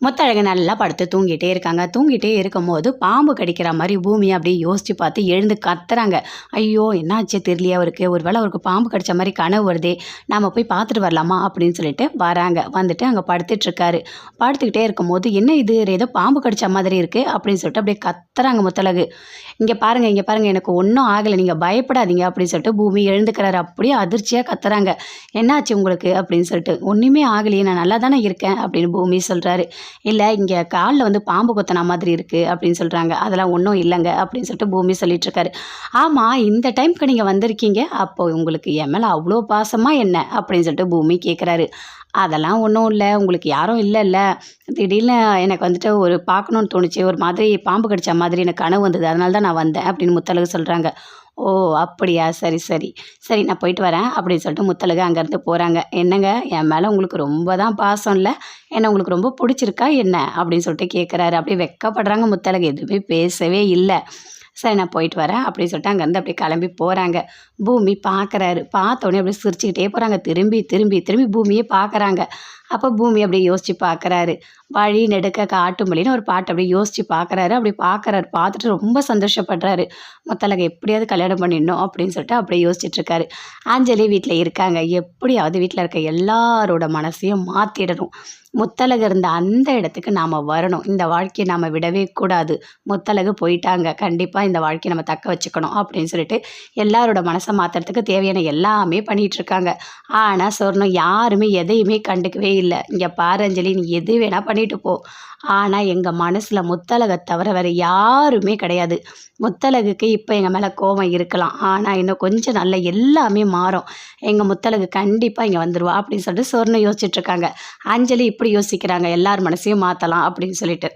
முத்தழகு நல்லா படுத்து தூங்கிட்டே இருக்காங்க. தூங்கிட்டே இருக்கும்போது பாம்பு கடிக்கிற மாதிரி பூமியை அப்படியே யோசித்து பார்த்து எழுந்து கத்துறாங்க. ஐயோ என்னாச்சே தெரியலையே அவருக்கு, ஒரு வேளை அவருக்கு பாம்பு கடிச்ச மாதிரி கனவு வருதே, நாம் போய் பார்த்துட்டு வரலாமா அப்படின்னு சொல்லிட்டு வராங்க. வந்துட்டு அங்கே படுத்துட்ருக்காரு. படுத்துக்கிட்டே இருக்கும்போது என்ன இது ஏதோ பாம்பு கடிச்ச மாதிரி இருக்குது அப்படின்னு சொல்லிட்டு அப்படியே கத்துறாங்க முத்தழகு. இங்கே பாருங்கள் இங்கே பாருங்கள், எனக்கு ஒன்றும் ஆகலை, நீங்கள் பயப்படாதீங்க அப்படின்னு சொல்லிட்டு பூமி எழுந்துக்கிறாரு. அப்படியே அதிர்ச்சியாக கத்துறாங்க. என்னாச்சு உங்களுக்கு அப்படின்னு சொல்லிட்டு. ஒன்றுமே ஆகலையே, நான் நல்லா தானே இருக்கேன் அப்படின்னு பூமி சொல்கிறாரு. இல்லை இங்கே காலில் வந்து பாம்பு கொத்தின மாதிரி இருக்குது அப்படின்னு சொல்கிறாங்க. அதெல்லாம் ஒன்றும் இல்லைங்க அப்படின்னு சொல்லிட்டு பூமி சொல்லிட்டுருக்காரு. ஆமாம், இந்த டைமுக்கு நீங்கள் வந்திருக்கீங்க, அப்போ உங்களுக்கு என் மேலே அவ்வளோ பாசமாக என்ன அப்படின்னு சொல்லிட்டு பூமி கேட்குறாரு. அதெல்லாம் ஒன்றும் இல்லை, உங்களுக்கு யாரும் இல்லைல்ல, திடீர்னு எனக்கு வந்துட்டு ஒரு பார்க்கணுன்னு தோணுச்சு, ஒரு மாதிரி பாம்பு கடிச்ச மாதிரி எனக்கு கனவு வந்தது, அதனால தான் நான் வந்தேன் அப்படின்னு முத்தழகு சொல்கிறாங்க. ஓ அப்படியா, சரி சரி சரி, நான் போயிட்டு வரேன் அப்படின்னு சொல்லிட்டு முத்தழகு அங்கேருந்து போகிறாங்க. என்னங்க என் மேலே உங்களுக்கு ரொம்ப தான் பாசம் இல்லை, என்ன உங்களுக்கு ரொம்ப பிடிச்சிருக்கா என்ன அப்படின்னு சொல்லிட்டு கேட்குறாரு. அப்படியே வெக்கப்படுறாங்க முத்தழகு, எதுவுமே பேசவே இல்லை. சரி நான் போயிட்டு வரேன் அப்படின்னு சொல்லிட்டு அங்கேருந்து அப்படியே கிளம்பி போகிறாங்க. பூமி பார்க்குறாரு. பார்த்தோன்னே அப்படியே சிரிச்சுக்கிட்டே போகிறாங்க. திரும்பி திரும்பி திரும்பி பூமியே பார்க்குறாங்க. அப்போ பூமி அப்படியே யோசித்து பார்க்குறாரு. வழி நெடுக்க காட்டும் வழின்னு ஒரு பாட்டு அப்படியே யோசித்து பார்க்குறாரு. அப்படி பார்க்குறாரு. பார்த்துட்டு ரொம்ப சந்தோஷப்படுறாரு. முத்தழகை எப்படியாவது கல்யாணம் பண்ணிடணும் அப்படின்னு சொல்லிட்டு அப்படியே யோசிச்சுட்ருக்காரு. அஞ்சலி வீட்டில் இருக்காங்க. எப்படியாவது வீட்டில் இருக்க எல்லாரோட மனசையும் மாற்றிடணும். முத்தழகு இருந்த அந்த இடத்துக்கு நாம் வரணும். இந்த வாழ்க்கையை நாம் விடவே கூடாது. முத்தழகு போயிட்டாங்க, கண்டிப்பாக இந்த வாழ்க்கையை நம்ம தக்க வச்சுக்கணும் அப்படின்னு சொல்லிட்டு எல்லாரோட மனசை மாற்றுறதுக்கு தேவையான எல்லாமே பண்ணிகிட்ருக்காங்க. ஆனால் சொர்ணம் யாருமே எதையுமே கண்டுக்கவே இல்லை. இங்கே பாரு அஞ்சலி, நீ எது வேணால் பண்ணிட்டு போ, ஆனால் எங்கள் மனசில் முத்தழகை தவிர வேறு யாருமே கிடையாது. முத்தழகுக்கு இப்போ எங்கள் மேலே கோபம் இருக்கலாம், ஆனால் இன்னும் கொஞ்சம் நல்ல எல்லாமே மாறும். எங்கள் முத்தழகு கண்டிப்பாக இங்கே வந்துடுவா அப்படின்னு சொல்லிட்டு சொர்ணம் யோசிச்சுட்ருக்காங்க. அஞ்சலி இப்படி யோசிக்கிறாங்க, எல்லார் மனசையும் மாற்றலாம் அப்படின்னு சொல்லிட்டு.